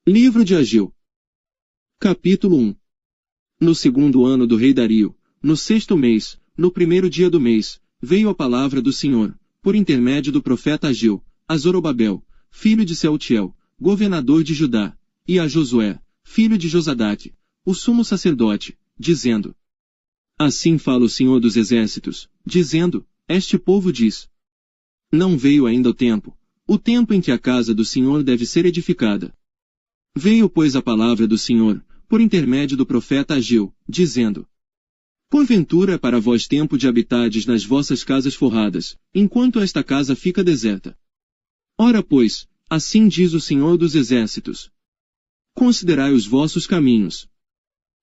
Livro de Ageu. Capítulo 1. No segundo ano do rei Dario, no sexto mês, no primeiro dia do mês, veio a palavra do Senhor, por intermédio do profeta Ageu, a Zorobabel, filho de Sealtiel, governador de Judá, e a Josué, filho de Josadaque, o sumo sacerdote, dizendo: Assim fala o Senhor dos Exércitos, dizendo: Este povo diz: Não veio ainda o tempo em que a casa do Senhor deve ser edificada. Veio, pois, a palavra do Senhor, por intermédio do profeta Ageu, dizendo: Porventura é para vós tempo de habitardes nas vossas casas forradas, enquanto esta casa fica deserta. Ora, pois, assim diz o Senhor dos Exércitos: Considerai os vossos caminhos.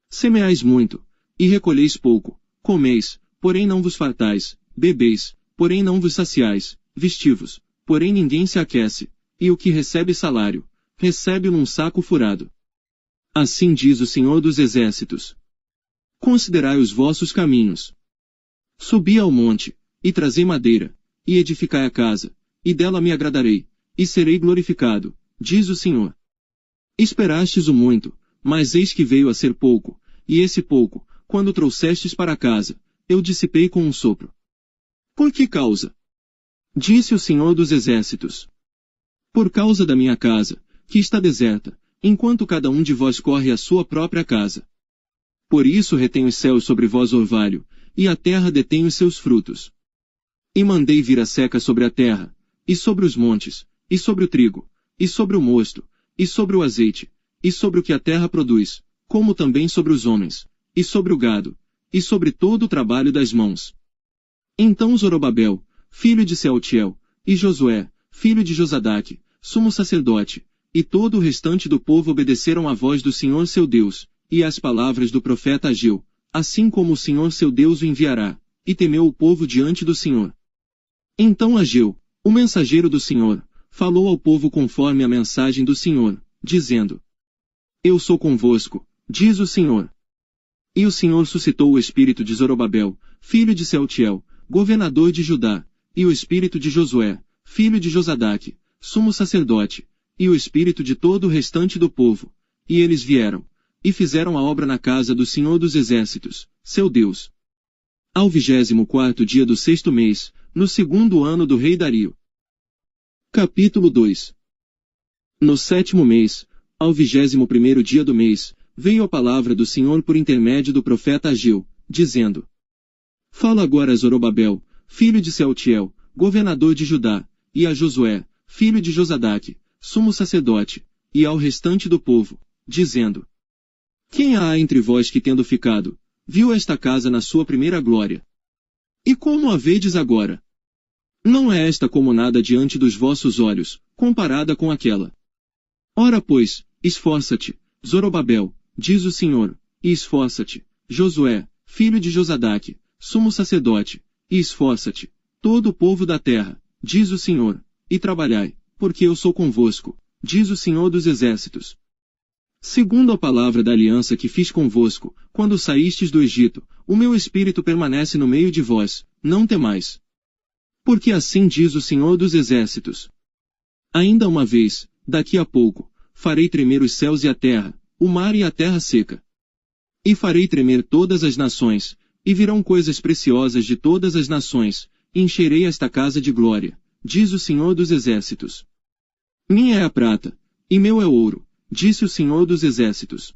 Semeais muito, e recolheis pouco, comeis, porém não vos fartais, bebeis, porém não vos saciais, vestivos, porém ninguém se aquece, e o que recebe salário, recebe-o num saco furado. Assim diz o Senhor dos Exércitos: Considerai os vossos caminhos. Subi ao monte, e trazei madeira, e edificai a casa, e dela me agradarei, e serei glorificado, diz o Senhor. Esperastes o muito, mas eis que veio a ser pouco, e esse pouco, quando trouxestes para casa, eu dissipei com um sopro. Por que causa? Disse o Senhor dos Exércitos: Por causa da minha casa, que está deserta, enquanto cada um de vós corre à sua própria casa. Por isso retém os céus sobre vós orvalho, e a terra detém os seus frutos. E mandei vir a seca sobre a terra, e sobre os montes, e sobre o trigo, e sobre o mosto, e sobre o azeite, e sobre o que a terra produz, como também sobre os homens, e sobre o gado, e sobre todo o trabalho das mãos. Então Zorobabel, filho de Sealtiel, e Josué, filho de Josadaque, sumo sacerdote, e todo o restante do povo obedeceram à voz do Senhor seu Deus, e às palavras do profeta Ageu, assim como o Senhor seu Deus o enviará, e temeu o povo diante do Senhor. Então Ageu, o mensageiro do Senhor, falou ao povo conforme a mensagem do Senhor, dizendo: Eu sou convosco, diz o Senhor. E o Senhor suscitou o espírito de Zorobabel, filho de Sealtiel, governador de Judá, e o espírito de Josué, filho de Josadaque, sumo sacerdote, e o espírito de todo o restante do povo, e eles vieram, e fizeram a obra na casa do Senhor dos Exércitos, seu Deus. Ao 24º dia do sexto mês, no segundo ano do rei Dario. Capítulo 2. No sétimo mês, ao 21º dia do mês, veio a palavra do Senhor por intermédio do profeta Ageu, dizendo: Fala agora a Zorobabel, filho de Sealtiel, governador de Judá, e a Josué, filho de Josadaque, sumo sacerdote, e ao restante do povo, dizendo: Quem há entre vós que, tendo ficado, viu esta casa na sua primeira glória? E como a vedes agora? Não é esta como nada diante dos vossos olhos, comparada com aquela. Ora, pois, esforça-te, Zorobabel, diz o Senhor, e esforça-te, Josué, filho de Josadaque, sumo sacerdote, e esforça-te, todo o povo da terra, diz o Senhor, e trabalhai, porque eu sou convosco, diz o Senhor dos Exércitos. Segundo a palavra da aliança que fiz convosco, quando saístes do Egito, o meu espírito permanece no meio de vós, não temais. Porque assim diz o Senhor dos Exércitos: Ainda uma vez, daqui a pouco, farei tremer os céus e a terra, o mar e a terra seca. E farei tremer todas as nações, e virão coisas preciosas de todas as nações, e encherei esta casa de glória, diz o Senhor dos Exércitos. Minha é a prata, e meu é o ouro, disse o Senhor dos Exércitos.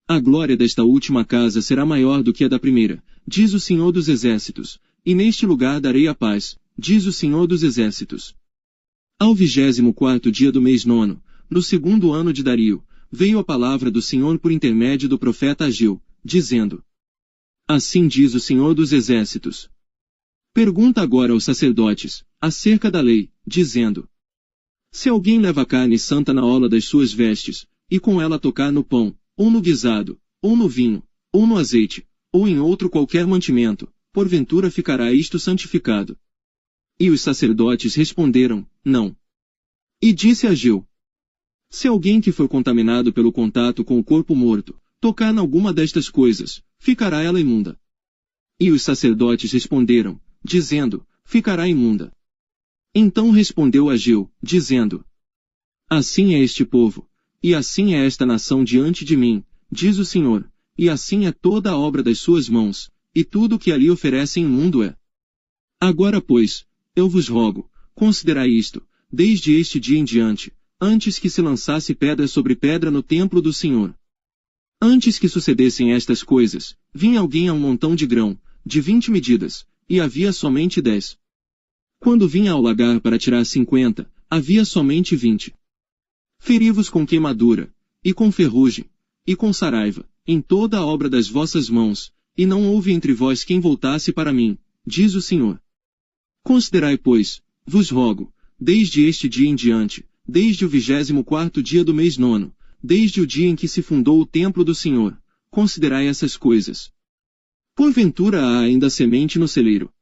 A glória desta última casa será maior do que a da primeira, diz o Senhor dos Exércitos, e neste lugar darei a paz, diz o Senhor dos Exércitos. Ao 24º dia do mês nono, no segundo ano de Dario, veio a palavra do Senhor por intermédio do profeta Ageu, dizendo: Assim diz o Senhor dos Exércitos. Pergunta agora aos sacerdotes, acerca da lei, dizendo: Se alguém leva carne santa na orla das suas vestes, e com ela tocar no pão, ou no guisado, ou no vinho, ou no azeite, ou em outro qualquer mantimento, porventura ficará isto santificado? E os sacerdotes responderam: Não. E disse Ageu: Se alguém que foi contaminado pelo contato com o corpo morto, tocar em alguma destas coisas, ficará ela imunda. E os sacerdotes responderam, dizendo: Ficará imunda. Então respondeu Ageu, dizendo: Assim é este povo, e assim é esta nação diante de mim, diz o Senhor, e assim é toda a obra das suas mãos, e tudo o que ali oferecem imundo é. Agora pois, eu vos rogo, considerai isto, desde este dia em diante, antes que se lançasse pedra sobre pedra no templo do Senhor. Antes que sucedessem estas coisas, vinha alguém a um montão de grão, de 20 medidas, e havia somente 10. Quando vinha ao lagar para tirar 50, havia somente 20. Feri-vos com queimadura, e com ferrugem, e com saraiva, em toda a obra das vossas mãos, e não houve entre vós quem voltasse para mim, diz o Senhor. Considerai, pois, vos rogo, desde este dia em diante, desde o 24º dia do mês 9, desde o dia em que se fundou o templo do Senhor, considerai essas coisas. Porventura há ainda semente no celeiro.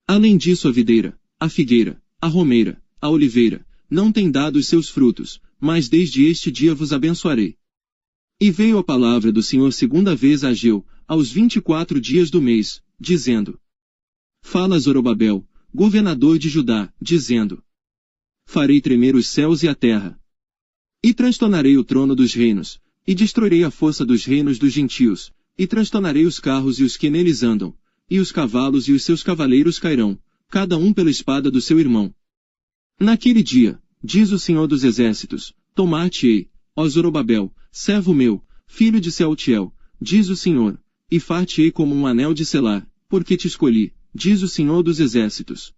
Além disso a videira, a figueira, a romeira, a oliveira, não têm dado os seus frutos, mas desde este dia vos abençoarei. E veio a palavra do Senhor segunda vez a Ageu, aos 24 dias do mês, dizendo: Fala a Zorobabel, governador de Judá, dizendo: Farei tremer os céus e a terra. E transtornarei o trono dos reinos, e destruirei a força dos reinos dos gentios, e transtornarei os carros e os que neles andam, e os cavalos e os seus cavaleiros cairão, cada um pela espada do seu irmão. Naquele dia, diz o Senhor dos Exércitos, tomar-te-ei, ó Zorobabel, servo meu, filho de Sealtiel, diz o Senhor, e far-te-ei como um anel de selar, porque te escolhi, diz o Senhor dos Exércitos.